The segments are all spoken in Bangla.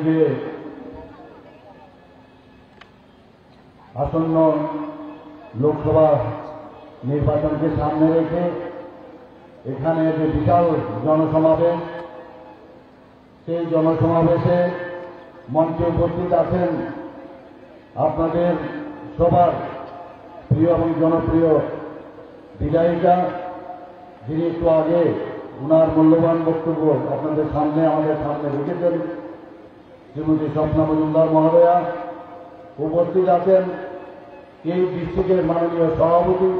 যে আসন্ন লোকসভা নির্বাচনকে সামনে রেখে এখানে যে বিশাল জনসমাবেশ, সেই জনসমাবেশে মঞ্চে উপস্থিত আছেন আপনাদের সবার প্রিয় এবং জনপ্রিয় বিধায়িকা, যিনি একটু আগে উনার মূল্যবান বক্তব্য আপনাদের সামনে আমাদের সামনে রেখেছেন, শ্রীমতী স্বপ্না মজুমদার মহোদয়া। উপস্থিত আছেন এই ডিস্ট্রিক্টের মাননীয় সভাপতি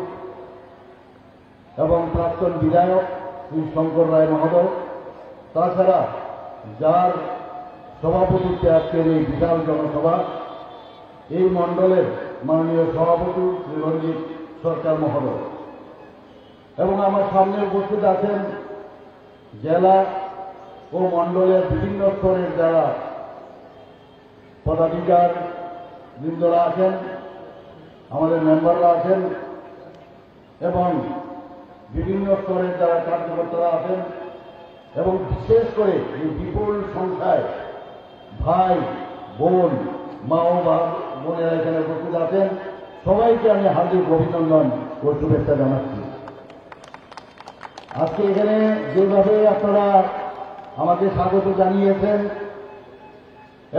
এবং প্রাক্তন বিধায়ক শ্রী শঙ্কর রায় মহোদয়। তাছাড়া যার সভাপতিত্বে আজকের এই বিশাল জনসভা, এই মণ্ডলের মাননীয় সভাপতি শ্রী রঞ্জিত সরকার মহোদয়। এবং আমার সামনে উপস্থিত আছেন জেলা ও মণ্ডলের বিভিন্ন স্তরের যারা পদাধিকার বৃন্দরা আছেন, আমাদের মেম্বাররা আছেন এবং বিভিন্ন স্তরের যারা কার্যকর্তারা আছেন, এবং বিশেষ করে এই বিপুল সংখ্যায় ভাই বোন, মা ও বোনেরা এখানে উপস্থিত আছেন, সবাইকে আমি হার্দিক অভিনন্দন ও শুভেচ্ছা জানাচ্ছি। আজকে এখানে যেভাবে আপনারা আমাকে স্বাগত জানিয়েছেন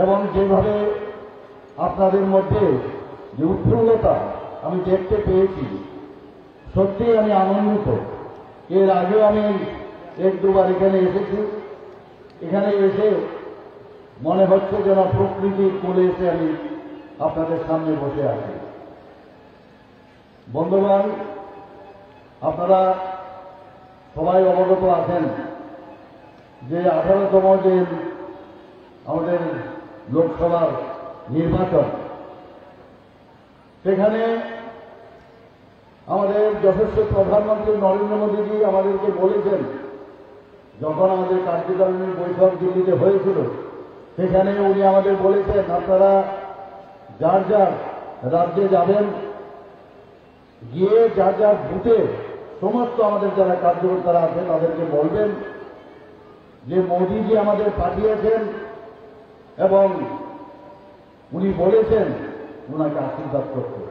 এবং যেভাবে আপনাদের মধ্যে যে উৎফুল্লতা আমি দেখতে পেয়েছি, সত্যি আমি আনন্দিত। এর আগেও আমি এক দুবার এখানে এসেছি, এখানে এসে মনে হচ্ছে যেন প্রকৃতির কোলে এসে আমি আপনাদের সামনে বসে আছি। বন্ধুগণ, আপনারা সবাই অবগত আছেন যে 18তম যে আমাদের লোকসভার নির্বাচন, সেখানে আমাদের যশস্বী প্রধানমন্ত্রী নরেন্দ্র মোদীজি আমাদেরকে বলেছেন, যখন আমাদের কার্যকারিণী বৈঠক দিল্লিতে হয়েছিল, সেখানে উনি আমাদের বলেছেন, আপনারা যার যার রাজ্যে যাবেন, গিয়ে যার যার বুথে সমস্ত আমাদের যারা কার্যকর্তারা আছেন তাদেরকে বলবেন যে মোদীজি আমাদের পাঠিয়েছেন এবং উনি বলেছেন ওনাকে আশীর্বাদ করতে।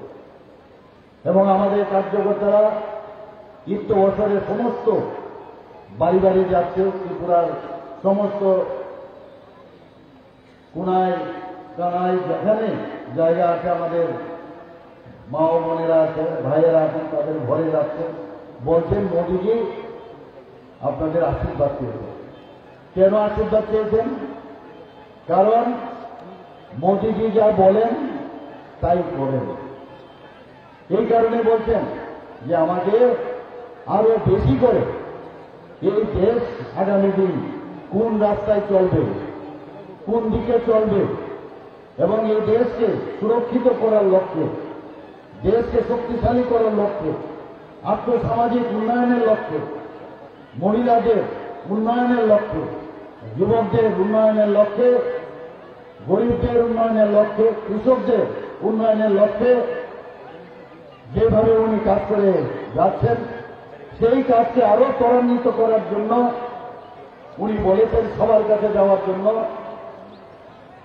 এবং আমাদের কার্যকর্তারা ইত্য বছরের সমস্ত বাড়ি বাড়ি যাচ্ছে, ত্রিপুরার সমস্ত কোনায় কানায় যেখানে জায়গা আছে, আমাদের মা ও বোনেরা আছেন, ভাইয়েরা আছেন, তাদের ঘরে যাচ্ছেন, বলছেন মোদীজি আপনাদের আশীর্বাদ চেয়েছেন। কেন আশীর্বাদ চেয়েছেন? কারণ মোদীজি যা বলেন তাই করেন। এই কারণে বলছেন যে আমাকে আরো বেশি করে এই দেশ আগামী দিন কোন রাস্তায় চলবে, কোন দিকে চলবে, এবং এই দেশকে সুরক্ষিত করার লক্ষ্যে, দেশকে শক্তিশালী করার লক্ষ্যে, আর্থসামাজিক উন্নয়নের লক্ষ্যে, মহিলাদের উন্নয়নের লক্ষ্যে, যুবকদের উন্নয়নের লক্ষ্যে, গরিবদের উন্নয়নের লক্ষ্যে, কৃষকদের উন্নয়নের লক্ষ্যে যেভাবে উনি কাজ করে যাচ্ছেন, সেই কাজকে আরো ত্বরান্বিত করার জন্য উনি বলেছেন সবার কাছে যাওয়ার জন্য,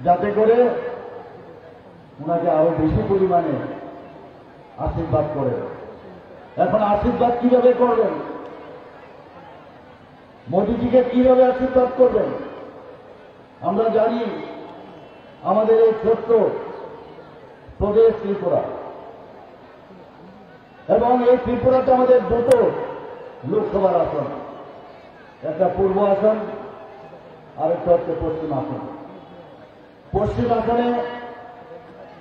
যাতে করে উনাকে আরো বেশি পরিমাণে আশীর্বাদ করেন। এখন আশীর্বাদ কিভাবে করবেন? মোদীজিকে কিভাবে আশীর্বাদ করবেন? আমরা জানি আমাদের এই ছোট্ট প্রদেশ ত্রিপুরা, এবং এই ত্রিপুরাতে আমাদের দুটো লোকসভার আসন, একটা পূর্ব আসন আর একটা হচ্ছে পশ্চিম আসন। পশ্চিম আসনে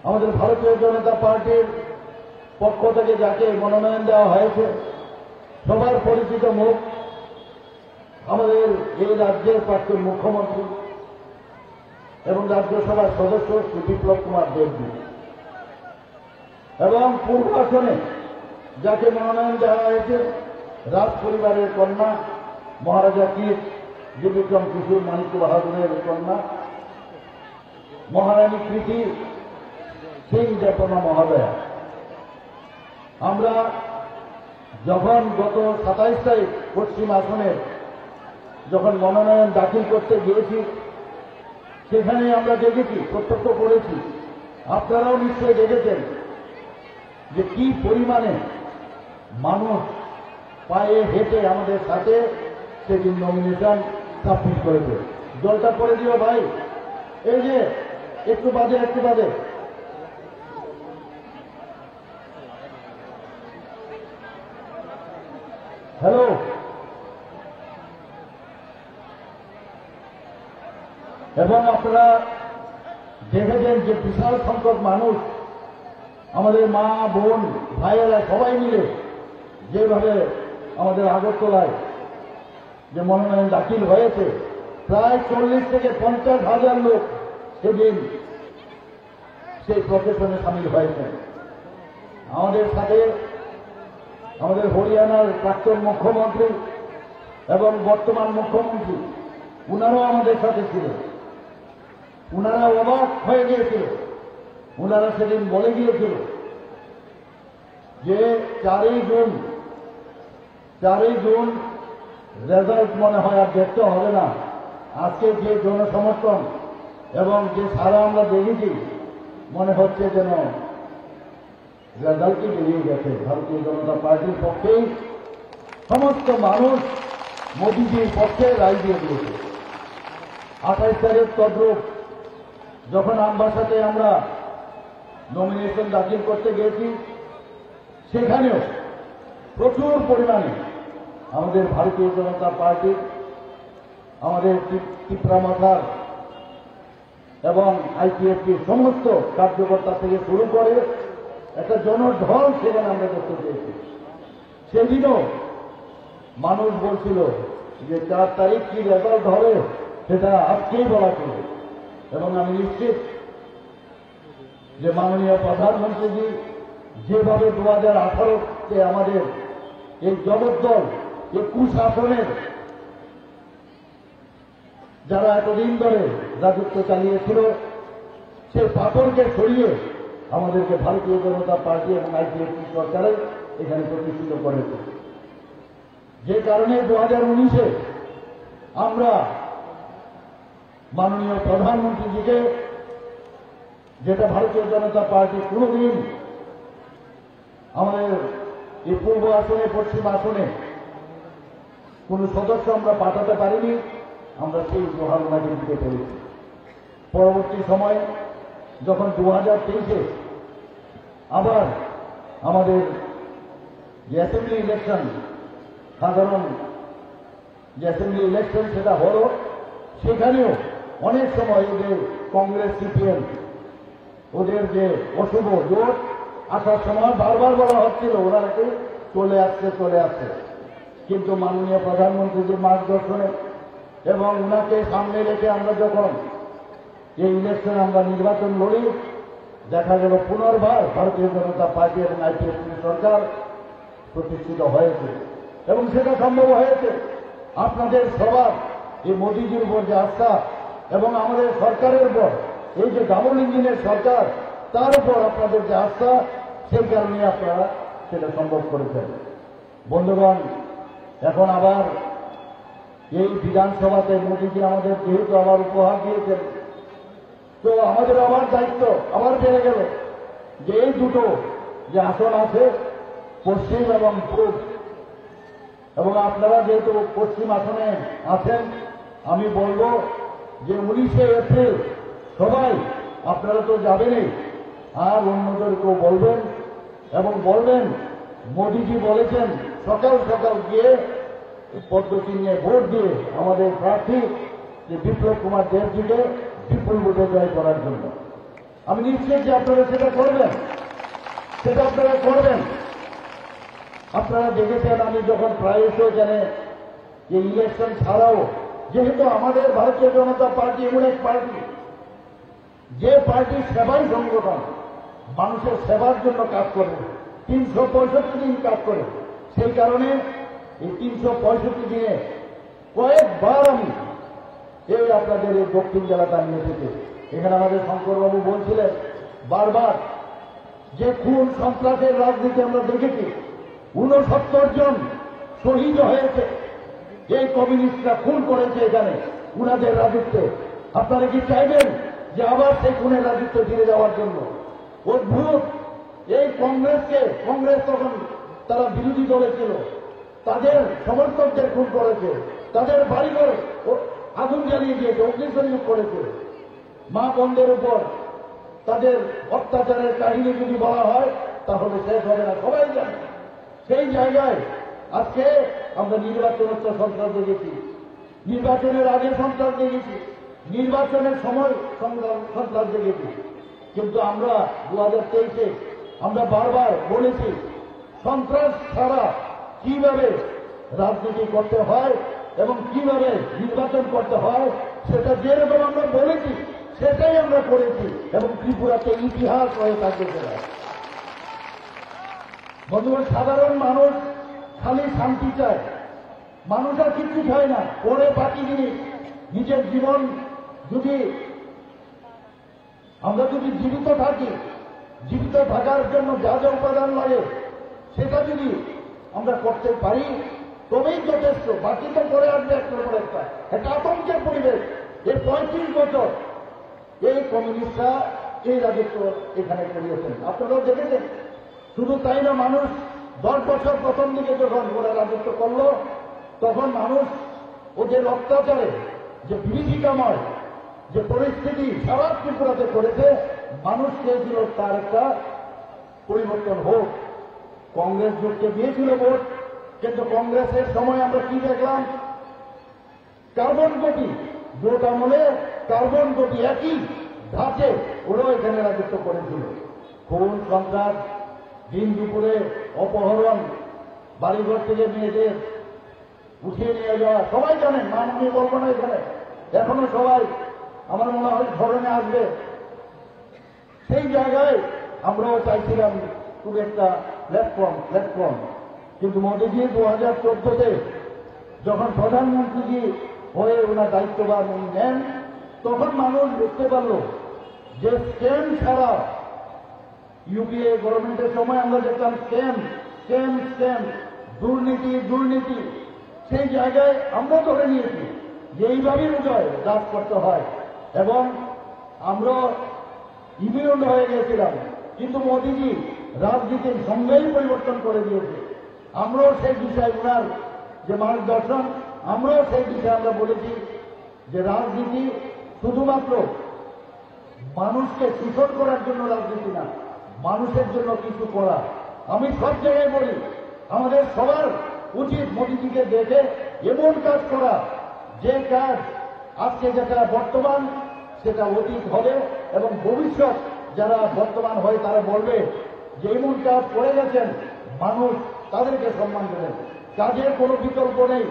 আমাদের ভারতীয় জনতা পার্টির পক্ষ থেকে যাকে মনোনয়ন দেওয়া হয়েছে, সবার পরিচিত মুখ আমাদের এই রাজ্যের প্রাক্তন মুখ্যমন্ত্রী এবং রাজ্যসভার সদস্য শ্রী বিপ্লব কুমার দেবজি। এবং পূর্ব আসনে যাকে মনোনয়ন দেওয়া হয়েছে রাজ পরিবারের কন্যা মহারাজা কীট বিক্রম কিশোর মানিক্য বাহাদুরের কন্যা মহারানী কৃতি সিং দেববর্মা মহোদয়া। আমরা যখন গত 27 তারিখ পশ্চিম আসনের যখন মনোনয়ন দাখিল করতে গিয়েছি, সেখানে আমরা দেখেছি, প্রত্যক্ষ করেছি, আপনারাও নিশ্চয়ই দেখেছেন যে কি পরিমাণে মানুষ পায়ে হেঁটে আমাদের সাথে সেদিন নমিনেশন সাবমিট করেছে। জলটা করে দিও ভাই, এই যে একটু বাদে হ্যালো, এবং আপনারা দেখেছেন যে বিশাল সংখ্যক মানুষ, আমাদের মা বোন ভাইয়েরা সবাই মিলে যেভাবে আমাদের আগরতলায় যে মনোনয়ন দাখিল হয়েছে, প্রায় 40 থেকে 50,000 লোক সেদিন সেই প্রসেশনে সামিল হয়েছেন। আমাদের সাথে আমাদের হরিয়ানার প্রাক্তন মুখ্যমন্ত্রী এবং বর্তমান মুখ্যমন্ত্রী, উনারাও আমাদের সাথে ছিলেন। উনারা অবাক হয়ে গিয়েছিল। উনারা সেদিন বলে গিয়েছিল যে 4ই জুন রেজাল্ট মনে হয় আর দেখতে হবে না। আজকে যে জনসমর্থন এবং যে সারা আমরা দেখেছি, মনে হচ্ছে যেন রেজাল্টই বেরিয়ে গেছে। ভারতীয় জনতা পার্টির পক্ষেই সমস্ত মানুষ মোদীজির পক্ষে রায় দিয়ে দিয়েছে। 28 তারিখ তদ্রুপ যখন আমবাসাতে আমরা নমিনেশন দাখিল করতে গিয়েছি, সেখানেও প্রচুর পরিমাণে আমাদের ভারতীয় জনতা পার্টির, আমাদের টিপ্রামাথার এবং আইপিএফটির সমস্ত কার্যকর্তা থেকে শুরু করে একটা জনঢল সেখানে আমরা দেখতে পেয়েছি। সেদিনও মানুষ বলছিল যে 4 তারিখ কি রেজাল্ট হবে সেটা আজকেই বলা ছিল। এবং আমি নিশ্চিত যে মাননীয় প্রধানমন্ত্রীজি যেভাবে 2018-তে আমাদের এই জগদ্দল 21 আসনের যারা এতদিন ধরে রাজত্ব চালিয়েছিল, সেই পাথরকে সরিয়ে আমাদেরকে ভারতীয় জনতা পার্টি এবং আইপিএফটি সরকারের এখানে প্রতিষ্ঠিত করেছে। যে কারণে 2019-এ আমরা মাননীয় প্রধানমন্ত্রীজিকে, যেটা ভারতীয় জনতা পার্টি কোনদিন আমাদের এই পূর্ব আসনে পশ্চিম আসনে কোন সদস্য আমরা পাঠাতে পারিনি, আমরা সেই জোহার ওনাকে দিতে পেরেছি। পরবর্তী সময়ে যখন 2023-এ আবার আমাদের যে অ্যাসেম্বলি ইলেকশন, সাধারণ যে অ্যাসেম্বলি ইলেকশন সেটা হলো, সেখানেও অনেক সময় ওদের কংগ্রেস সিপিএম ওদের যে অশুভ জোট আসার সময় বারবার বলা হচ্ছিল ওনাকে চলে আসছে, কিন্তু মাননীয় প্রধানমন্ত্রীর মার্গদর্শনে এবং ওনাকে সামনে রেখে আমরা যখন এই ইলেকশন আমরা নির্বাচন লড়ি, দেখা গেল পুনর্বার ভারতীয় জনতা পার্টি এবং আইপিএফটি সরকার প্রতিষ্ঠিত হয়েছে। এবং সেটা সম্ভব হয়েছে আপনাদের সবার এই মোদীজির উপর যে আস্থা এবং আমাদের সরকারের উপর, এই যে ডাবল ইঞ্জিনের সরকার, তার উপর আপনাদের যে আস্থা, সেই কারণে আপনারা সেটা সম্ভব করেছেন। বন্ধুগণ, এখন আবার এই বিধানসভাতে মোদীজি আমাদের যেহেতু আবার উপহার দিয়েছেন, তো আমাদের আবার দায়িত্ব আবার বেড়ে গেল যে এই দুটো যে আসন আছে, পশ্চিম এবং পূর্ব, এবং আপনারা যেহেতু পশ্চিম আসনে আছেন, আমি বলবো যে 19শে এপ্রিল সবাই আপনারা তো যাবেনই, আর অন্যদেরকেও বলবেন এবং বলবেন মোদীজি বলেছেন সকাল সকাল গিয়ে পদ্মচিহ্নে ভোট দিয়ে আমাদের প্রার্থী যে বিপ্লব কুমার দেবজিকে বিপুল ভোটে জয় করার জন্য। আমি নিশ্চিত যে আপনারা সেটা করবেন। আপনারা দেখেছেন আমি যখন প্রায়শই এখানে এই ইলেকশন ছাড়াও, যেহেতু আমাদের ভারতীয় জনতা পার্টি এমন এক পার্টি, যে পার্টি সেবাই সংগঠন, মানুষের সেবার জন্য কাজ করে, 365 দিন কাজ করে। সেই কারণে এই 365 দিনে কয়েকবার আমি এই আপনাদের এই দক্ষিণ জেলাটা নিয়ে এসেছি। এখানে আমাদের শঙ্করবাবু বলছিলেন বারবার যে খুন সন্ত্রাসের রাজনীতি আমরা দেখেছি, 69 জন শহীদ হয়েছে। এই কমিউনিস্টরা খুন করেছে এখানে উনাদের রাজত্বে। আপনারা কি চাইবেন যে আবার সেই খুনের রাজত্ব ফিরে যাওয়ার জন্য? অদ্ভুত এই কংগ্রেস তখন তারা বিরোধী দলে ছিল, তাদের সমর্থকদের খুন করেছে, তাদের বাড়িঘর আগুন জ্বালিয়ে দিয়েছে, অগ্নিসংযোগ করেছে। মা বোনদের উপর তাদের অত্যাচারের কাহিনী যদি বলা হয় তাহলে শেষ হবে না, সবাই জানে। সেই জায়গায় আজকে আমরা নির্বাচনের সন্ত্রাস দেখেছি, নির্বাচনের আগে সন্ত্রাস দেখেছি, নির্বাচনের সময় সন্ত্রাস দেখেছি। কিন্তু আমরা 2023-এ আমরা বারবার বলেছি সন্ত্রাস ছাড়া কিভাবে রাজনীতি করতে হয় এবং কিভাবে নির্বাচন করতে হয় সেটা যেরকম আমরা বলেছি সেটাই আমরা করেছি এবং ত্রিপুরাতে ইতিহাস হয়ে থাকবে সেটা। বন্ধুগণ, সাধারণ মানুষ খালি শান্তি চায়, মানুষ আর কিচ্ছু চায় না। পরে বাকি জিনিস নিজের জীবন যদি আমরা জীবিত থাকি, জীবিত থাকার জন্য যা যা উপাদান লাগে সেটা যদি আমরা করতে পারি তবেই যথেষ্ট। বাকি তো করে আসবে একটার পর একটা আতঙ্কের পরিবেশ। এই 35 বছর এই কমিউনিস্টরা এই রাজত্ব এখানে করিয়েছেন, আপনারাও দেখেছেন। শুধু তাই না, মানুষ 10 বছর প্রথম দিকে যখন ওরা রাজত্ব করলো তখন মানুষ ওদের অত্যাচারে যে বিভীষিকাময় যে পরিস্থিতি সারা ত্রিপুরাতে করেছে, মানুষ চেয়েছিল তার একটা পরিবর্তন হোক। কংগ্রেস জোটকে দিয়েছিল ভোট, কিন্তু কংগ্রেসের সময় আমরা কি দেখলাম? কার্বন কপি ভোট আমলে কার্বন কপি একই ধাঁচে ওরাও এখানে রাজত্ব করেছিল। খুন সন্ত্রাস, দিন দুপুরে অপহরণ, বাড়িঘর থেকে মেয়েদের উঠিয়ে নিয়ে যাওয়া, সবাই জানেন, নাম আমি বলবো না এখানে। এখনো সবাই আমার মনে হয় ধরনে আসবে। সেই জায়গায় আমরাও চাইছিলাম খুব একটা প্ল্যাটফর্ম। কিন্তু মোদীজি 2014-তে যখন প্রধানমন্ত্রীজি হয়ে ওনার দায়িত্বভার উনি নেন তখন মানুষ বুঝতে পারল যে স্ক্যাম ছাড়া ইউপিএ গভর্নমেন্টের সময় আমরা দেখলাম স্ক্যাম, দুর্নীতি। সেই জায়গায় আমরা ধরে নিয়েছি যে এইভাবেই উদয় রাজ করতে হয় এবং আমরা ইমিউন হয়ে গিয়েছিলাম। কিন্তু মোদীজি রাজনীতির সঙ্গেই পরিবর্তন করে দিয়েছে। আমরাও সেই বিষয়ে ওনার যে মার্গদর্শন, আমরাও সেই বিষয়ে আমরা বলেছি যে রাজনীতি শুধুমাত্র মানুষকে শোষণ করার জন্য রাজনীতি না, মানুষের জন্য কিছু করা। আমি সব জায়গায় বলি আমাদের সবার উচিত মোদীজিকে দেখে এমন কাজ করা যে কাজ আজকে যেটা বর্তমান সেটা অতীত হবে এবং ভবিষ্যৎ যারা বর্তমান হয় তারা বলবে যে এমন কাজ করে গেছেন, মানুষ তাদেরকে সম্মান দেবেন। কাজের কোনো বিকল্প নেই,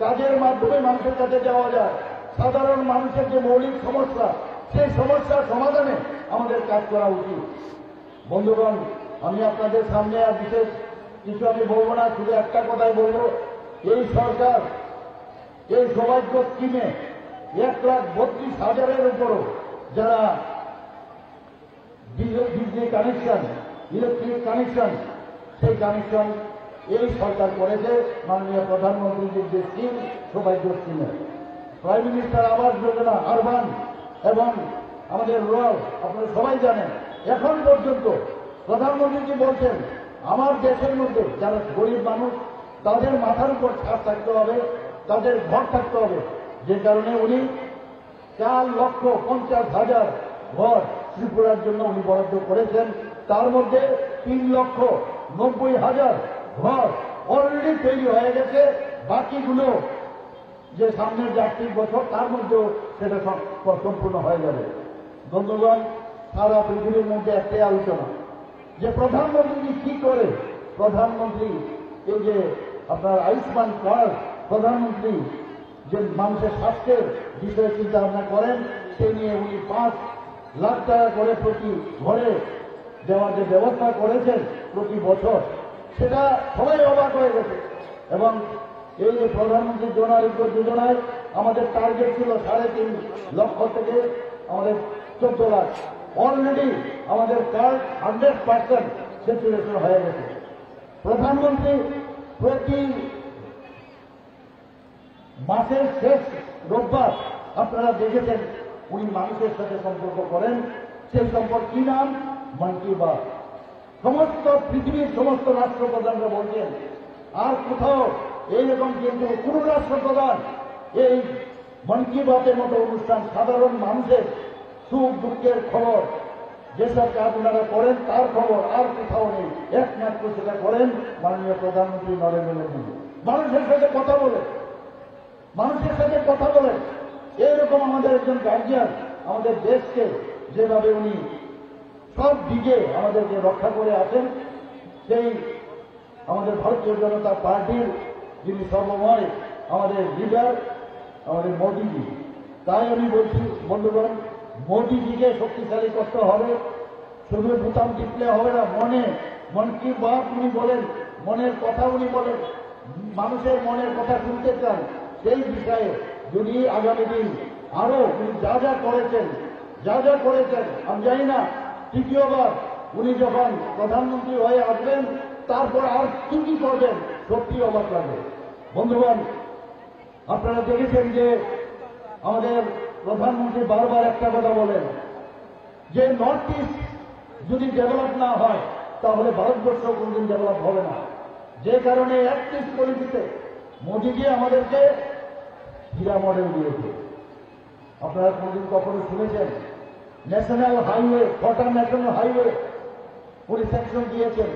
কাজের মাধ্যমে মানুষের কাছে যাওয়া যায়। সাধারণ মানুষের যে মৌলিক সমস্যা সেই সমস্যার সমাধানে আমাদের কাজ করা উচিত। বন্ধুগণ, আমি আপনাদের সামনে আর বিশেষ কিছু আমি বলবো না, শুধু একটা কথাই বলবো, এই সরকার এই সৌভাগ্য স্কিমে 1,32,000-এর উপরও যারা বিজলি কানেকশন, ইলেকট্রিক কানেকশন, সেই কানেকশন এই সরকার করেছে মাননীয় প্রধানমন্ত্রীর যে স্কিম সৌভাগ্য স্কিমে। Prime minister Awas Yojana urban এবং আমাদের রুরাল, আপনারা সবাই জানেন। এখন পর্যন্ত প্রধানমন্ত্রীজি বলছেন আমার দেশের মধ্যে যারা গরিব মানুষ তাদের মাথার উপর ছাদ থাকতে হবে, তাদের ঘর থাকতে হবে। যে কারণে উনি 4,50,000 ঘর ত্রিপুরার জন্য উনি বরাদ্দ করেছেন। তার মধ্যে 3,90,000 ঘর অলরেডি তৈরি হয়ে গেছে। বাকিগুলো যে সামনের 4 বছর তার মধ্যেও সেটা সম্পূর্ণ হয়ে যাবে। বন্ধুগণ, সারা পৃথিবীর মধ্যে একটাই আলোচনা যে প্রধানমন্ত্রী কি করে। প্রধানমন্ত্রী এই যে আপনার আয়ুষ্মান কার্ড, প্রধানমন্ত্রী যে মানুষের স্বাস্থ্যের বিষয়ে চিন্তা ভাবনা করেন, সে নিয়ে উনি 5 লাখ টাকা করে প্রতি ঘরে দেওয়ার যে ব্যবস্থা করেছেন প্রতি বছর, সেটা সবাই অবাক হয়ে গেছে। এবং এই যে প্রধানমন্ত্রী জন আরোগ্য যোজনায় আমাদের টার্গেট ছিল 3.5 লক্ষ থেকে আমাদের 14 লাখ। অলরেডি আমাদের কার্ড 100% স্যাচুরেশন হয়ে গেছে। প্রধানমন্ত্রী প্রতি মাসের শেষ রোববার আপনারা দেখেছেন উনি মানুষের সাথে সম্পর্ক করেন। সেই সম্পর্ক কি নাম? মন কি বাত। সমস্ত পৃথিবীর সমস্ত রাষ্ট্রপ্রধানরা বলছেন, আর কোথাও এইরকম কিন্তু কোন রাষ্ট্রপ্রধান এই মন কি বাতের মতো অনুষ্ঠান সাধারণ মানুষের সুখ দুঃখের খবর যেসব কাজ ওনারা করেন তার খবর আর কোথাও নেই। একমাত্র সেটা করেন মাননীয় প্রধানমন্ত্রী নরেন্দ্র মোদী। মানুষের সাথে কথা বলে, মানুষের সাথে কথা বলে। এইরকম আমাদের একজন গার্জিয়ান আমাদের দেশকে যেভাবে উনি সব দিকে আমাদেরকে রক্ষা করে আছেন, সেই আমাদের ভারতীয় জনতা পার্টির যিনি সর্বময় আমাদের লিডার আমাদের মোদীজি। তাই আমি বলছি বন্ধুগণ, মোদীজিকে শক্তিশালী করতে হবে। শুধু বোতাম টিপলে হবে না, মন কি বাত উনি বলেন, মনের কথা উনি বলেন, মানুষের মনের কথা শুনতে চান। সেই বিষয়ে যদি আগামী দিন আরো উনি যা যা করেছেন আমি জানি না তৃতীয়বার উনি যখন প্রধানমন্ত্রী হয়ে আসবেন তারপর আর কি কি করবেন, সত্যি অবাক লাগে। বন্ধুগণ, আপনারা দেখেছেন যে আমাদের প্রধানমন্ত্রী বারবার একটা কথা বলেন যে নর্থ ইস্ট যদি ডেভেলপ না হয় তাহলে ভারতবর্ষ কোনদিন ডেভেলপ হবে না। যে কারণে অ্যাক্ট ইস্ট পলিসিতে মোদীজি আমাদেরকে হীরা মডেল দিয়েছে। আপনারা কোনদিন কখনো শুনেছেন? ন্যাশনাল হাইওয়ে, 6টা ন্যাশনাল হাইওয়ে উনি সেকশন দিয়েছেন।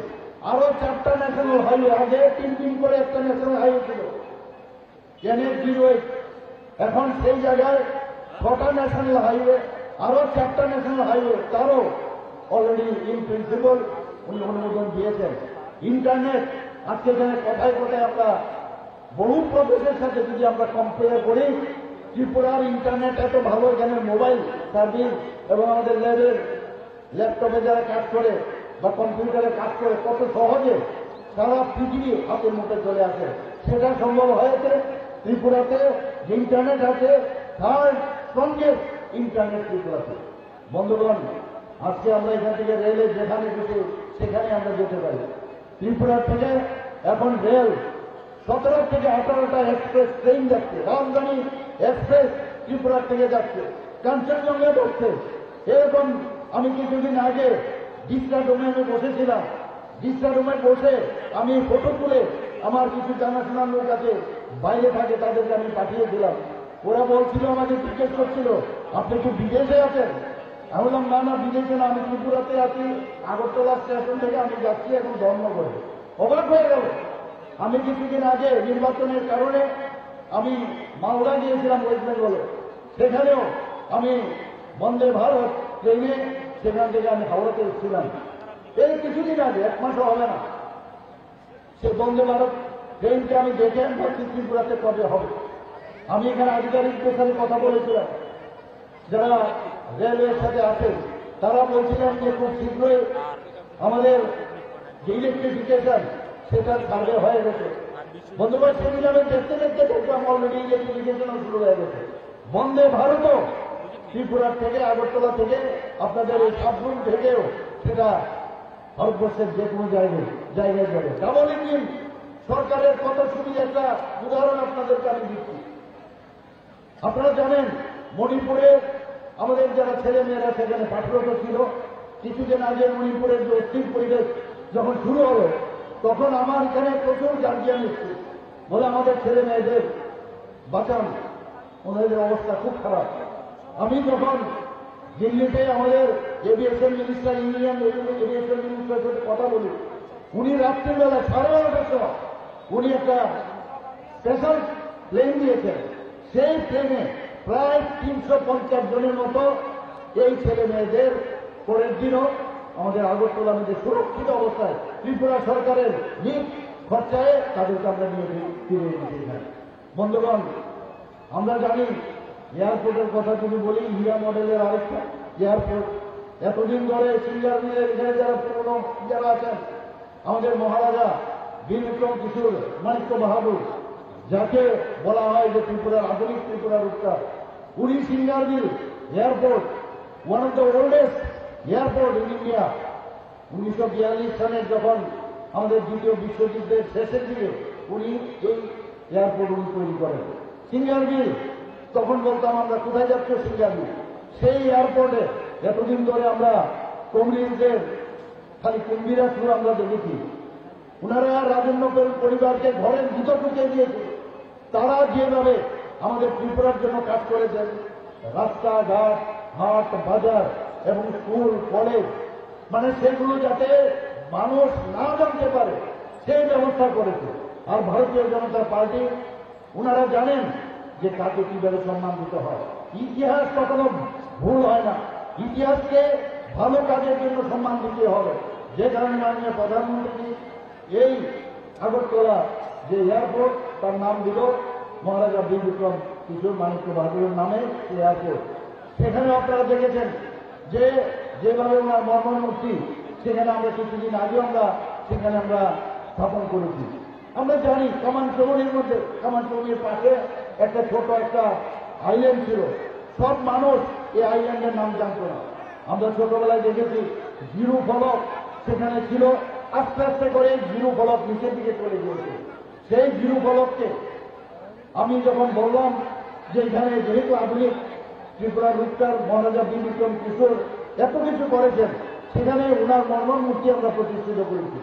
আরো 4টা ন্যাশনাল হাইওয়ে, আগে 3 করে একটা ন্যাশনাল হাইওয়ে ছিল NH-08, এখন সেই জায়গায় 6টা ন্যাশনাল হাইওয়ে, আরো 4টা ন্যাশনাল হাইওয়ে, তারও অলরেডি ইন প্রিন্সিপাল উনি অনুমোদন দিয়েছেন। ইন্টারনেট আজকে এখানে কথায় কথায় আমরা বহু প্রদেশের সাথে যদি আমরা কম্পেয়ার করি, ত্রিপুরার ইন্টারনেট এত ভালো, এখানে মোবাইল সার্ভিস এবং আমাদের ল্যাপটপে যারা কাজ করে বা কম্পিউটারে কাজ করে কত সহজে সারা পৃথিবী হাতের মুঠে চলে আসে। সেটা সম্ভব হয়েছে ত্রিপুরাতে। যে ইন্টারনেট আছে থার্ড স্ট্রংগেস্ট ইন্টারনেট ত্রিপুরাতে। বন্ধুগণ, আজকে আমরা এখান থেকে রেলে যেখানে খুশি সেখানে আমরা যেতে পারি। ত্রিপুরা থেকে এখন রেল 17 থেকে 18টা এক্সপ্রেস ট্রেন যাচ্ছে, রাজধানী এক্সপ্রেস ত্রিপুরা থেকে যাচ্ছে, কাঞ্চনজঙ্ঘা ঢুকছে। এরকম আমি কিছুদিন আগে ডিস্টা রুমে আমি বসেছিলাম। ডিস্টা রুমে বসে আমি ফটো তুলে আমার কিছু জানাশোনার লোক আছে বাইরে থাকে, তাদেরকে আমি পাঠিয়েছিলাম। ওরা বলছিল, আমাকে জিজ্ঞেস করছিল আপনি কি বিদেশে আছেন? আমি বললাম না না, বিদেশে না, আমি ত্রিপুরাতে আছি। আগরতলা স্টেশন থেকে আমি যাচ্ছি এখন ধর্মগড়ে। অবাক হয়ে গেল। আমি কিছুদিন আগে নির্বাচনের কারণে আমি মালদা গিয়েছিলাম ওয়েস্ট বেঙ্গলে, সেখানেও আমি বন্দে ভারত ট্রেনে সেখান থেকে আমি হাওড়াতে এসেছিলাম। এই কিছুদিন আগে, 1 মাসও হবে না, সে বন্দে ভারত ট্রেনকে আমি দেখে ভাবছি ত্রিপুরাতে কবে হবে। আমি এখানে আধিকারিকদের সাথে কথা বলেছিলাম, যারা রেলওয়ের সাথে আছেন, তারা বলছিলেন যে খুব শীঘ্রই আমাদের যে ইলেকট্রিফিকেশন সেটার সার্ভে হয়ে গেছে। বন্ধুবান, সেদিন আমি দেখতে দেখলাম অলরেডি ইলেকট্রিফিকেশনও শুরু হয়ে গেছে। বন্দে ভারতও ত্রিপুরার থেকে, আগরতলা থেকে, আপনাদের এই সাবরুম থেকেও সেটা ভারতবর্ষের যে কোনো জায়গায় যাবে। ডাবল ইঞ্জিন সরকারের কত সুবিধা, একটা উদাহরণ আপনাদেরকে আমি দিচ্ছি। আপনারা জানেন মণিপুরে আমাদের যারা ছেলে মেয়েরা সেখানে পাঠরত ছিল, কিছুদিন আগে মণিপুরের যে অস্থির পরিবেশ যখন শুরু হলো, তখন আমার এখানে প্রচুর গার্জিয়ান এসছে, বলে আমাদের ছেলে মেয়েদের বাঁচান, ওনাদের অবস্থা খুব খারাপ। আমি যখন দিল্লিতে আমাদের এভিয়েশন মিনিস্টার, ইন্ডিয়ান এভিয়েশন মিনিস্টারের সাথে কথা বলি, উনি রাত্রিবেলা 12:30টার সময় উনি একটা স্পেশাল প্লেন দিয়েছেন। সেই প্লেনে প্রায় 350 জনের মতো এই ছেলে মেয়েদের পরের দিনও আমাদের আগরতলা মধ্যে সুরক্ষিত অবস্থায় ত্রিপুরা সরকারের নিজ খরচায় তাদেরকে আমরা নিয়ে ফিরে এনেছি। বন্ধুগণ, আমরা জানি এয়ারপোর্টের কথা যদি বলি, হীরা মডেলের আরেকটা এয়ারপোর্ট। এতদিন ধরে সিঙ্গার মিলের এখানে যারা পুরনো যারা আছেন, আমাদের মহারাজা বীর বিক্রম কিশোর মানিক্য বাহাদুর, যাকে বলা হয় যে ত্রিপুরার আধুনিক ত্রিপুরার উত্তর, উনি Singerbhil airport, one of the oldest airport in India. 1942 সালে যখন আমাদের দ্বিতীয় বিশ্বযুদ্ধের শেষের দিকে উনি এই এয়ারপোর্ট উনি তৈরি করেন। সিঙ্গার মিল, তখন বলতাম আমরা কোথায় যাচ্ছ সিঙ্গার মিল, সেই এয়ারপোর্টে এতদিন ধরে আমরা কমিউনিস্টদের খালি কুম্ভীরা সুর আমরা দেখেছি। ওনারা রাজেন্দ্র পরিবারকে ঘরের ভিতর ঢুকিয়ে দিয়েছে। তারা যেভাবে আমাদের ত্রিপুরার জন্য কাজ করেছেন, রাস্তাঘাট, হাট বাজার এবং স্কুল কলেজ, মানে সেগুলো যাতে মানুষ না জানতে পারে সেই ব্যবস্থা করেছে। আর ভারতীয় জনতা পার্টি ওনারা জানেন যে কাকে কিভাবে সম্মান দিতে হয়। ইতিহাস কখনো ভুল হয় না, ইতিহাসকে ভালো কাজের জন্য সম্মান দিতে হবে। যে কারণে মাননীয় প্রধানমন্ত্রী এই আগরতলা যে এয়ারপোর্ট তার নাম দিল মহারাজা বীর বিক্রম কিশোর মানিক্য বাহাদুরের নামে এয়ারপোর্ট। সেখানে আপনারা দেখেছেন যে যেভাবে ওনার মর্মমূর্তি সেখানে আমরা কিছুদিন আগে আমরা সেখানে আমরা স্থাপন করেছি। আমরা জানি কামান চৌমনির মধ্যে, কামান চৌমনির পাশে একটা ছোট একটা আইল্যান্ড ছিল। সব মানুষ এই আইল্যান্ডের নাম জানত না। আমরা ছোটবেলায় দেখেছি জিরো ফলক সেখানে ছিল, আস্তে আস্তে করে জিরো ফলক নিচের দিকে চলে গিয়েছে। সেই জিরো ফলককে আমি যখন বললাম যে এখানে যেহেতু আধুনিক ত্রিপুরার রূপটার মহারাজা বীর বিক্রম কিশোর এত কিছু করেছেন, সেখানে ওনার মূর্তি আমরা প্রতিষ্ঠিত করেছি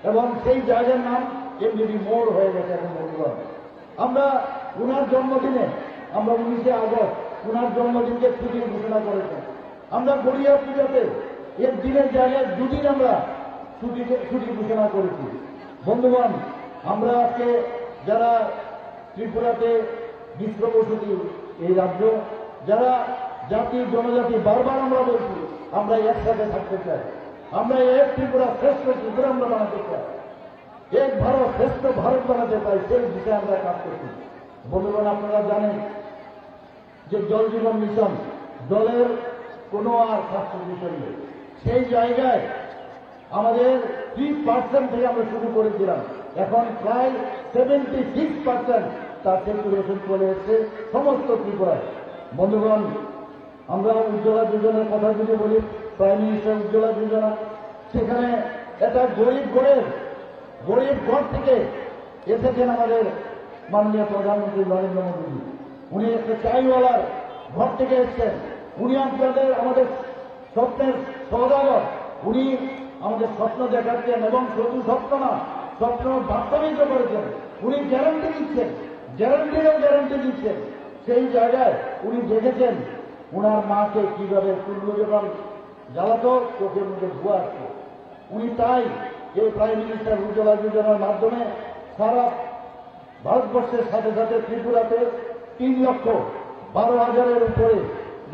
এবং সেই জায়গার নাম এমডিবি মোড় হয়ে গেছে এখন বন্ধুরা। আমরা ওনার জন্মদিনে আমরা 19শে আগস্ট ওনার জন্মদিনকে ছুটির ঘোষণা করেছেন। আমরা গড়িয়া পূজাতে এর দিনের জায়গায় দুদিন আমরা ছুটি ঘোষণা করেছি। বন্ধুগণ, আমরা আজকে যারা ত্রিপুরাতে মিশ্র বসতি এই রাজ্য, যারা জাতি জনজাতি বারবার আমরা বলছি আমরা একসাথে থাকতে চাই, আমরা এক ত্রিপুরা শ্রেষ্ঠ ত্রিপুরা আমরা বানাতে চাই, এক ভারত শ্রেষ্ঠ ভারত বানাতে চাই, সেই বিষয়ে আমরা কাজ করছি। বন্ধুগণ, আপনারা জানেন যে জল জীবন মিশন, জলের কোনো আর স্বাস্থ্য বিষয় নেই। সেই জায়গায় আমাদের 3% থেকে আমরা শুরু করেছিলাম, এখন প্রায় 76% তার সেন্টুরেশন চলে এসছে সমস্ত ত্রিপুরায়। বন্ধুগণ, আমরা উজ্জ্বলা যোজনার কথা যদি বলি, প্রাইম মিনিস্টার উজ্জ্বলা যোজনা, সেখানে একটা গরিব ঘর থেকে এসেছেন আমাদের মাননীয় প্রধানমন্ত্রী নরেন্দ্র মোদী। উনি একটা চাইওয়ালার ঘর থেকে এসছেন। উনি আমাদের স্বপ্নের সওদাগর। উনি আমাদের স্বপ্ন দেখাচ্ছেন এবং শুধু স্বপ্ন না, স্বপ্ন বাস্তবায়িত করেছেন। উনি গ্যারান্টি দিচ্ছেন, গ্যারান্টি দিচ্ছেন। সেই জায়গায় উনি দেখেছেন উনার মাকে কিভাবে তুল্য যখন জ্বালাতো চোখের মধ্যে ধোয়া আসতো। উনি তাই এই প্রাইম মিনিস্টার উজ্জ্বলা যোজনার মাধ্যমে সারা ভারতবর্ষের সাথে সাথে ত্রিপুরাতে 3,12,000-এর উপরে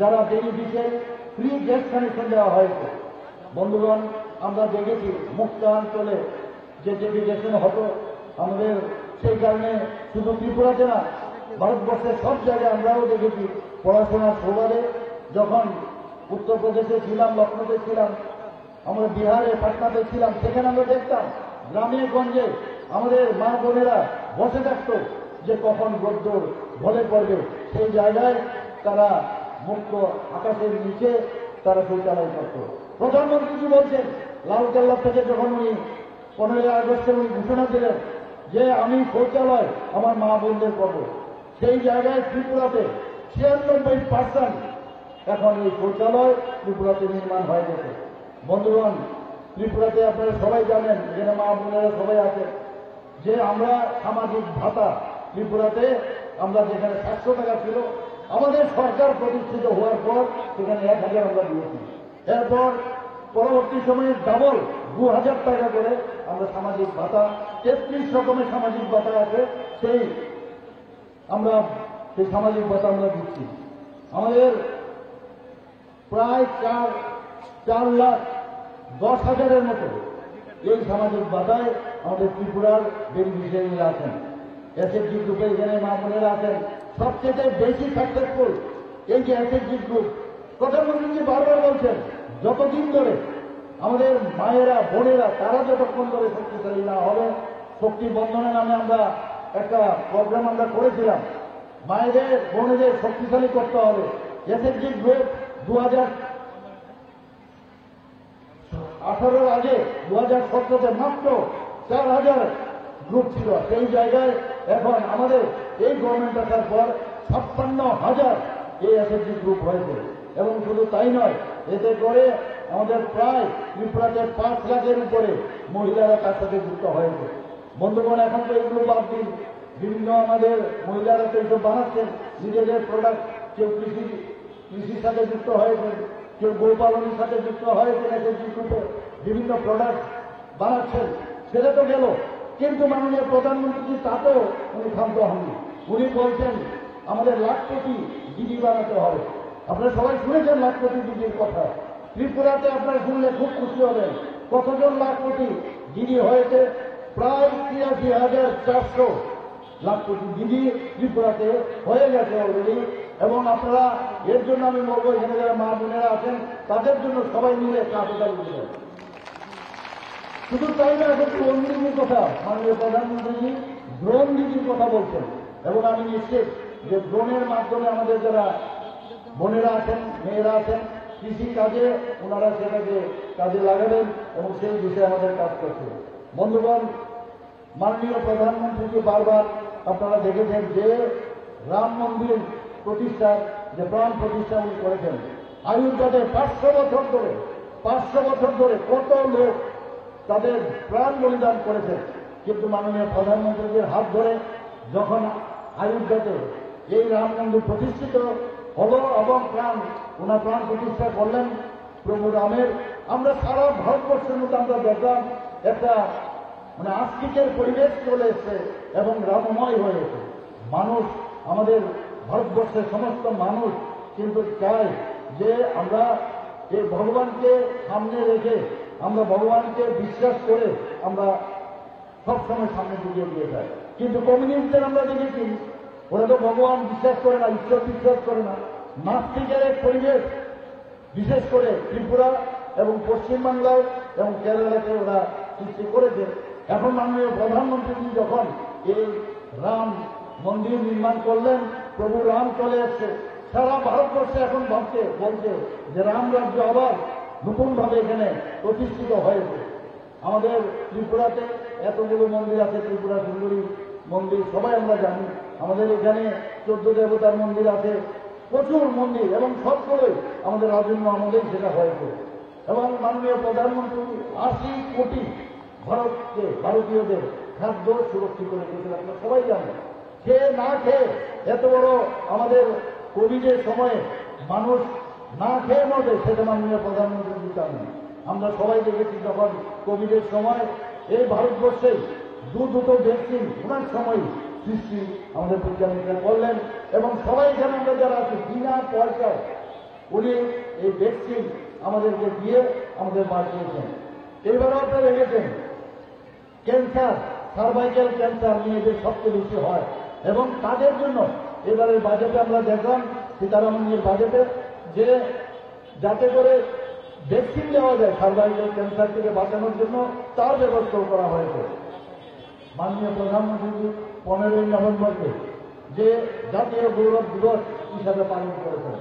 যারা বেনিফিশিয়ারি ফ্রি গ্যাস কানেকশন দেওয়া হয়েছে। বন্ধুগণ, আমরা দেখেছি মুক্তাঞ্চলে যে ডেপুটেশন হতো আমাদের, সেই কারণে শুধু ত্রিপুরাতে না ভারতবর্ষের সব জায়গায় আমরাও দেখেছি পড়াশোনার সুবাদে। যখন উত্তরপ্রদেশে ছিলাম, লখনৌতে ছিলাম, আমরা বিহারে পাটনাতে ছিলাম, সেখানে আমরা দেখতাম গ্রামে গঞ্জে আমাদের মা বোনেরা বসে থাকত যে কখন রোদ্দুর ঢলে পড়বে। সেই জায়গায় তারা মুক্ত আকাশের নিচে তারা শৌচালয় করত। প্রধানমন্ত্রী কি বলছেন, লালকেল্লা থেকে যখন উনি 15 আগস্টে উনি ঘোষণা দিলেন যে আমি শৌচালয় আমার মা বোনদের করব, সেই জায়গায় ত্রিপুরাতে 96% এখন এই শৌচালয় ত্রিপুরাতে নির্মাণ হয়ে গেছে। বন্ধুগণ, ত্রিপুরাতে আপনারা সবাই জানেন, এখানে মা বোনেরা সবাই আছেন, যে আমরা সামাজিক ভাতা ত্রিপুরাতে আমরা যেখানে 700 টাকা ছিল, আমাদের সরকার প্রতিষ্ঠিত হওয়ার পর সেখানে 1000 আমরা দিয়েছি। এরপর পরবর্তী সময়ে ডাবল 2000 টাকা করে আমরা সামাজিক ভাতা, 33 রকমের সামাজিক ভাতা আছে, সেই সামাজিক ভাতা আমরা দিচ্ছি। আমাদের প্রায় 4,10,000-এর মতো এই সামাজিক ভাতায় আমাদের ত্রিপুরার বেনিফিশিয়ারি আছেন। এসএসজি গ্রুপে এখানে মা বোনেরা আছেন। সবচেয়ে বেশি সাকসেসফুল এই যে এসএসজি গ্রুপ, প্রধানমন্ত্রী বারবার বলছেন যতদিন ধরে আমাদের মায়েরা বোনেরা তারা যতক্ষণ ধরে শক্তিশালী না হবে, শক্তি বন্ধনের নামে আমরা একটা প্রোগ্রাম আমরা করেছিলাম, মায়েদের বোনেদের শক্তিশালী করতে হবে। এসএসজি গ্রুপ 2018 আগে 2017-তে মাত্র 4,000 গ্রুপ ছিল। সেই জায়গায় এখন আমাদের এই গভর্নমেন্ট আসার পর 56,000 এই এসএসজি গ্রুপ হয়েছে। এবং শুধু তাই নয়, এতে করে আমাদের প্রায় ত্রিপুরাতে 5 লাখের উপরে মহিলারা তার সাথে যুক্ত হয়েছে। বন্ধুগণ, এখন তো এগুলো বাদ দিন, বিভিন্ন আমাদের মহিলারা তো এইসব বানাচ্ছেন নিজেদের প্রোডাক্ট। কেউ কৃষির সাথে যুক্ত হয়েছে, কেউ গোপালনের সাথে যুক্ত হয়েছে, এসএসজি গ্রুপে বিভিন্ন প্রোডাক্ট বানাচ্ছেন। সেটা তো গেল, কিন্তু মাননীয় প্রধানমন্ত্রী তাতেও উনি ক্ষান্ত হননি। উনি বলছেন আমাদের লাখপতি দিদি বানাতে হবে। আপনারা সবাই শুনেছেন লাখপতি দিদির কথা। ত্রিপুরাতে আপনারা শুনলে খুব খুশি হবেন। কতজন লাখপতি দিদি হয়েছে? প্রায় 83,400 লাখপতি দিদি ত্রিপুরাতে হয়ে গেছে অলরেডি। এবং আপনারা এর জন্য আমি বলবো, এখানে যারা মা বোনেরা আছেন তাদের জন্য সবাই মিলে কাজটা করবেন। শুধু তাই না, এখন ড্রোন দিদির কথা মাননীয় প্রধানমন্ত্রী ড্রোন দিদির কথা বলছেন। এবং আমি নিশ্চিত যে ড্রোনের মাধ্যমে আমাদের যারা বোনেরা আছেন, মেয়েরা আছেন কৃষি কাজে, ওনারা সেটাকে কাজে লাগাবেন এবং সেই বিষয়ে আমাদের কাজ করছে। বন্ধুগণ, মাননীয় প্রধানমন্ত্রীকে বারবার আপনারা দেখেছেন যে রাম মন্দির প্রতিষ্ঠার যে প্রাণ প্রতিষ্ঠা উনি করেছেন। আয়ুর্বেদে 500 বছর ধরে কত লোক তাদের প্রাণ বলিদান করেছেন। কিন্তু মাননীয় প্রধানমন্ত্রীর হাত ধরে যখন আয়ুর্বেদে এই রাম মন্দির প্রতিষ্ঠিত হলো এবং ওনার প্রাণ প্রতিষ্ঠা করলেন প্রভু রামের, আমরা সারা ভারতবর্ষের মধ্যে আমরা দেখলাম একটা আস্তিকের পরিবেশ চলে এসছে এবং রামময় হয়েছে। মানুষ, আমাদের ভারতবর্ষের সমস্ত মানুষ কিন্তু চায় যে আমরা এই ভগবানকে সামনে রেখে, আমরা ভগবানকে বিশ্বাস করে আমরা সবসময় সামনে দিকে দিয়ে যাই। কিন্তু কমিউনিস্টদের আমরা দেখেছি ওরা তো ভগবান বিশ্বাস করে না, ঈশ্বর বিশ্বাস করে না। নাস্তিকের এক পরিবেশ বিশেষ করে ত্রিপুরা এবং পশ্চিমবাংলায় এবং কেরালাতে ওরা সৃষ্টি করেছে। এখন মাননীয় প্রধানমন্ত্রী যখন এই রাম মন্দির নির্মাণ করলেন, প্রভু রাম চলে এসছে, সারা ভারতবর্ষে এখন বলছে যে রাম রাজ্য আবার নতুনভাবে এখানে প্রতিষ্ঠিত হয়েছে। আমাদের ত্রিপুরাতে এতগুলো মন্দির আছে, ত্রিপুরা সুন্দরী মন্দির সবাই আমরা জানি। আমাদের এখানে 14 দেবতার মন্দির আছে, প্রচুর মন্দির, এবং সবগুলোই আমাদের রাজন্য আমলেই সেটা হয়েছে। এবং মাননীয় প্রধানমন্ত্রী 80 কোটি ভারতীয়দের খাদ্য সুরক্ষিত রেখেছিল। আপনারা সবাই জানেন, খেয়ে না খেয়ে এত বড় আমাদের কোভিডের সময়ে মানুষ না খেয়ে মরে, সেটা মাননীয় প্রধানমন্ত্রী জানেন। আমরা সবাই দেখেছি যখন কোভিডের সময় এই ভারতবর্ষে দুটো ভ্যাকসিন ওনার সময় সৃষ্টি আমাদের বিজ্ঞানীরা করলেন এবং সবাই যেন আমরা যারা আছে বিনা পয়সায় উনি এই ভ্যাকসিন আমাদেরকে দিয়ে আমাদের বাঁচিয়েছেন। এইবারও আপনারা দেখেছেন ক্যান্সার, সার্ভাইকাল ক্যান্সার মেয়েদের সবচেয়ে বেশি হয় এবং তাদের জন্য এবারের বাজেটে আমরা দেখলাম সীতারামনের বাজেটে যে যাতে করে ভ্যাকসিন দেওয়া যায় সার্ভাইকাল ক্যান্সার থেকে বাঁচানোর জন্য, তার ব্যবস্থাও করা হয়েছে। মাননীয় প্রধানমন্ত্রী 15ই নভেম্বরকে যে জাতীয় গৌরব দিবস হিসাবে পালন করেছেন,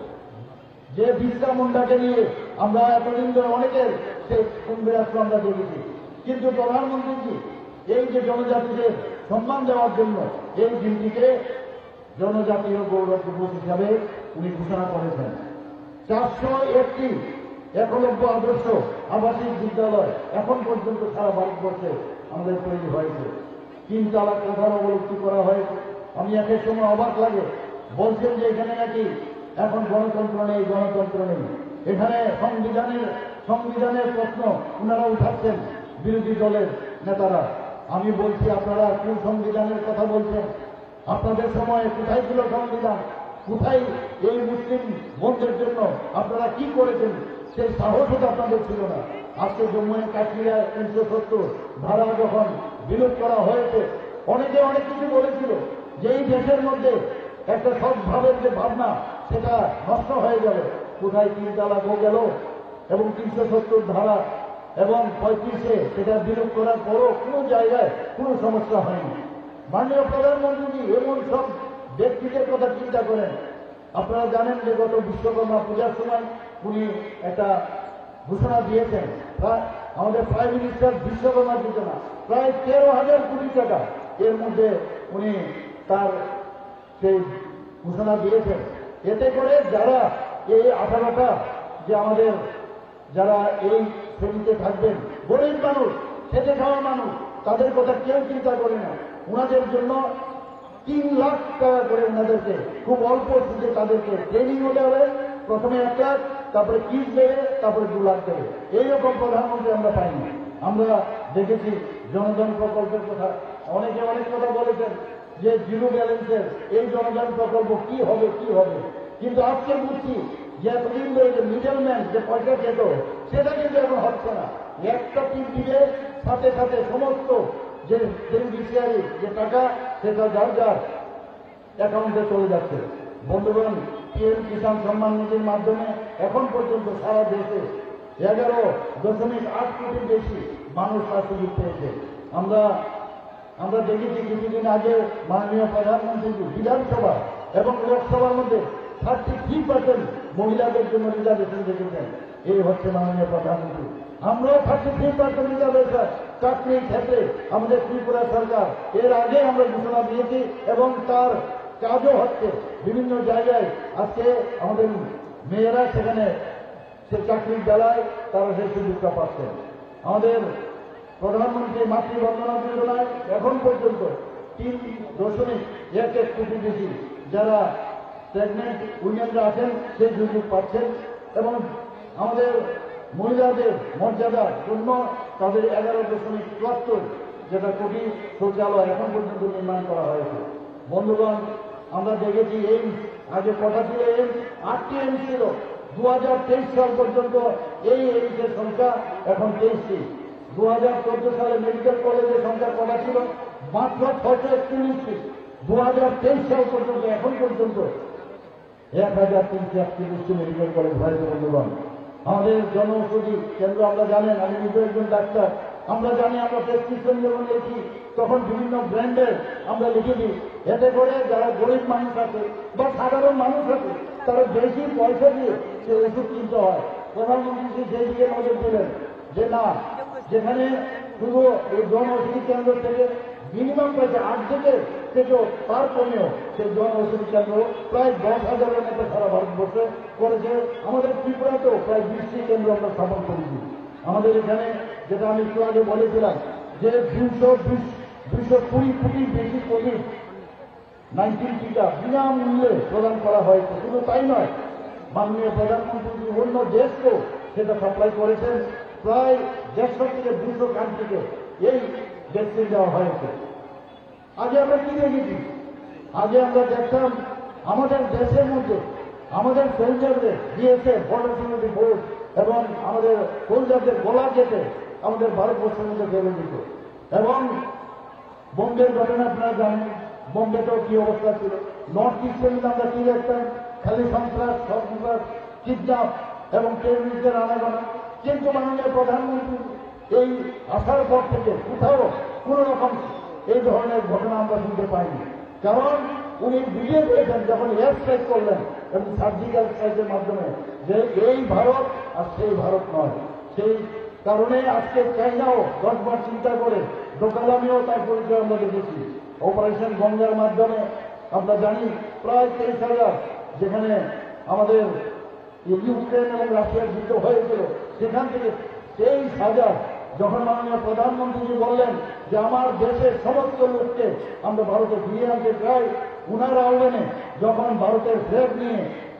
যে বিরসা মুন্ডাকে নিয়ে আমরা এতদিন ধরে অনেকের সেই কুম্ভীরাস্ত্র আমরা দেখেছি, কিন্তু প্রধানমন্ত্রী এই যে জনজাতিদের সম্মান দেওয়ার জন্য এই দিনটিকে জনজাতীয় গৌরব দিবস হিসাবে উনি ঘোষণা করেছেন। 401টি একলব্য আদর্শ আবাসিক বিদ্যালয় এখন পর্যন্ত সারা ভারতবর্ষে আমাদের তৈরি হয়েছে। 3 তালাক প্রথার অবলুপ্তি করা হয়েছে। আমি একের সময় অবাক লাগে, বলছেন যে এখানে নাকি এখন গণতন্ত্র নেই, গণতন্ত্র নেই। এখানে সংবিধানের প্রশ্ন ওনারা উঠাচ্ছেন বিরোধী দলের নেতারা। আমি বলছি, আপনারা কোন সংবিধানের কথা বলছেন? আপনাদের সময় কোথায় ছিল সংবিধান? কোথায় এই মুসলিম বোনদের জন্য আপনারা কি করেছেন? সেই সাহসও আপনাদের ছিল না। আজকে জম্মু এন্ড কাশ্মীরে 370 ধারা যখন বিলোপ করা হয়েছে, অনেকে অনেক কিছু বলেছিল যে এই দেশের মধ্যে একটা সদ্ভাবের যে ভাবনা সেটা নষ্ট হয়ে যাবে। কোথায় 3 তালাক গেল এবং 370 ধারা এবং 35-এ সেটা বিলোপ করার পরও কোনো জায়গায় কোনো সমস্যা হয়নি। মাননীয় প্রধানমন্ত্রী এমন সব ব্যক্তিদের কথা চিন্তা করেন। আপনারা জানেন যে গত বিশ্বকর্মা পূজার সময় উনি একটা ঘোষণা দিয়েছেন, আমাদের প্রাইম মিনিস্টার বিশ্বকর্মা যোজনা প্রায় 13,000 কোটি টাকা এর মধ্যে উনি তার সেই ঘোষণা দিয়েছেন। এতে করে যারা এই আশাটা যে আমাদের যারা এই শ্রেণীতে থাকবেন, গরিব মানুষ, খেটে খাওয়া মানুষ, তাদের কথা কেউ চিন্তা করে না। ওনাদের জন্য 3 লাখ টাকা করে ওনাদেরকে খুব অল্প সুদে তাদেরকে ট্রেনিং হতে হবে। প্রথমে 1 লাখ, তারপরে কিস দেবে, তারপরে 2 লাখ দেবে। এইরকম প্রধানমন্ত্রী আমরা পাইনি। আমরা দেখেছি জনধন প্রকল্পের কথা, অনেকে অনেক কথা বলেছেন যে জিরো ব্যালেন্সের এই জনধন প্রকল্প কি হবে কি হবে, কিন্তু আজকে বুঝছি যে এতদিন ধরে যে মিডলম্যান যে পয়সা খেত সেটা কিন্তু এখন হচ্ছে না। একটা টিপ দিয়ে সাথে সাথে সমস্ত যে বেনিফিশিয়ারি যে টাকা সেটা যার যার অ্যাকাউন্টে চলে যাচ্ছে। বন্ধুগণ, পিএম কিষাণ সম্মান নিধির মাধ্যমে এখন পর্যন্ত সারা দেশে 11.8 কোটির বেশি মানুষ তার সুযোগ পেয়েছে। আমরা দেখেছি কিছুদিন আগে মাননীয় প্রধানমন্ত্রী বিধানসভা এবং লোকসভার মধ্যে 33% মহিলাদের জন্য রিজার্ভেশন রেখেছেন। এই হচ্ছে মাননীয় প্রধানমন্ত্রী। আমরাও 33% রিজার্ভেশন চাকরির ক্ষেত্রে আমাদের ত্রিপুরা সরকার এর আগে আমরা ঘোষণা দিয়েছি এবং তার কাজও হচ্ছে বিভিন্ন জায়গায়। আজকে আমাদের মেয়েরা সেখানে সে চাকরির বেলায় তারা সেই সুযোগটা পাচ্ছেন। আমাদের প্রধানমন্ত্রী মাতৃবন্দনা যোজনায় এখন পর্যন্ত 3.11 কোটি বেশি যারা প্রেগনেন্ট উইমেনরা আছেন সেই সুযোগ পাচ্ছেন এবং আমাদের মহিলাদের মর্যাদার জন্য তাদের 11.74 যেটা কোটি শৌচালয় এখন পর্যন্ত নির্মাণ করা হয়েছে। বন্ধুগণ, আমরা দেখেছি এইমস আগে কটা ছিল? এইমস 8টি এইমস ছিল। 2023 সাল পর্যন্ত এই এইমসের সংখ্যা এখন 23টি। 2014 সালে মেডিকেল কলেজের সংখ্যা কটা ছিল? মাত্র 641টি। 2023 সাল পর্যন্ত এখন পর্যন্ত 1341টি মেডিকেল কলেজ হয়েছে। বন্ধুগণ, আমাদের জনঔষধি কেন্দ্র আমরা জানেন, আমি নিজে একজন ডাক্তার, আমরা জানি আমরা প্রেসক্রিপশন যখন লিখি তখন বিভিন্ন ব্র্যান্ডের আমরা লিখে দিই। এতে করে যারা গরিব মানুষ আছে বা সাধারণ মানুষ আছে তারা বেশি পয়সা দিয়ে সে ওষুধ কিনতে হয়। প্রধানমন্ত্রী সেই দিকে নজর দিলেন যে না, যেখানে শুধু এই জনঔষধি কেন্দ্র থেকে মিনিমাম পয়সা থেকেও তার কমেও সেই জনঔষধি কেন্দ্র প্রায় 10,000-এর মতো সারা ভারতবর্ষে করেছে। আমাদের ত্রিপুরাতেও প্রায় 20টি কেন্দ্র আমরা স্থাপন করেছি। আমাদের এখানে যেটা আমি একটু আগে বলেছিলাম যে 220 কোটির বেশি কোভিড-19 টিকা বিনামূল্যে প্রদান করা হয়েছে। শুধু তাই নয়, মাননীয় প্রধানমন্ত্রী অন্য দেশকেও সেটা সাপ্লাই করেছেন। প্রায় 150 থেকে 200 কান্ট্রিকে এই ভ্যাকসিন দেওয়া হয়েছে। আগে আমরা কি দেখেছি? আগে আমরা দেখতাম আমাদের দেশের মধ্যে আমাদের সোলজারদের বিএসএফ, বর্ডার সিকিউরিটি ফোর্স এবং আমাদের সোলজারদের গলা কেটে আমাদের ভারতবর্ষের মধ্যে ফেলে দিত। এবং বোম্বের ঘটনা আপনারা জানেন, বোম্বেতেও কি অবস্থা ছিল। নর্থ ইস্টে আমরা কি দেখতাম? খালি সন্ত্রাস, কিডন্যাপ এবং টেররিস্টদের আনাগোনা। কিন্তু মাননীয় প্রধানমন্ত্রী এই আসার পর থেকে কোথাও কোন রকম এই ধরনের ঘটনা আমরা শুনতে পাইনি। কারণ উনি বুঝে পেয়েছেন যখন এয়ার স্ট্রাইক করলেন এবং সার্জিক্যাল স্ট্রাইকের মাধ্যমে যে এই ভারত আর সেই ভারত নয়। সেই কারণে আজকে চাইনাও 10 বার চিন্তা করে দোকালামিও তার পরিচয় আমরা দেখেছি। অপারেশন গঙ্গার মাধ্যমে আমরা জানি প্রায় 23,000 যেখানে আমাদের ইউক্রেন এবং রাশিয়ার যুদ্ধ হয়েছিল সেখান থেকে 23,000 যখন মাননীয় প্রধানমন্ত্রী বললেন যে আমার দেশের সমস্ত লোককে আমরা ভারতে ফিরিয়ে আনতে চাই, উনার আহ্বানে যখন ভারতের ফ্ল্যাগ নিয়ে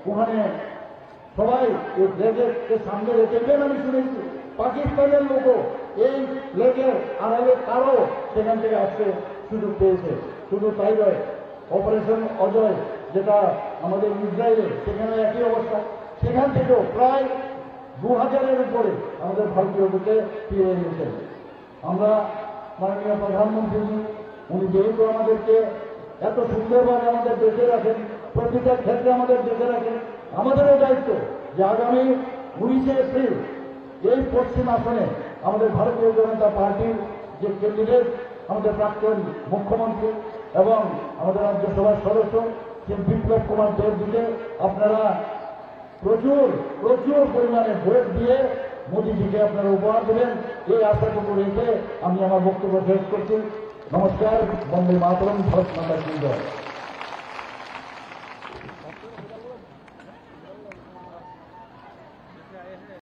ওখানে সবাই এই ফ্ল্যাগের সামনে রেখেছেন, আমি শুনেছি পাকিস্তানের লোকও এই ফ্ল্যাগের আড়ালে তারও সেখান থেকে আসতে সুযোগ পেয়েছে। শুধু তাই নয়, অপারেশন অজয় যেটা আমাদের ইসরায়েলে, সেখানে একই অবস্থা। সেখান থেকেও প্রায় 2000-এর উপরে আমাদের ভারতীয়দেরকে ফিরে এনেছেন। আমরা মাননীয় প্রধানমন্ত্রী উনি যেহেতু আমাদেরকে এত সুন্দরভাবে আমাদের দেখে রাখেন, প্রতিটা ক্ষেত্রে আমাদের দেখে রাখেন, আমাদেরও দায়িত্ব যে আগামী 19শে এপ্রিল এই পশ্চিম আসনে আমাদের ভারতীয় জনতা পার্টির যে ক্যান্ডিডেট, আমাদের প্রাক্তন মুখ্যমন্ত্রী এবং আমাদের রাজ্যসভার সদস্য শ্রী বিপ্লব কুমার দেব দিকে আপনারা প্রচুর পরিমাণে ভোট দিয়ে মোদীজিকে আপনারা উপহার দেবেন, এই আশাটুকু রেখে আমি আমার বক্তব্য শেষ করছি। নমস্কার। বন্দে মাতরম। ভারত মাতা কি জয়।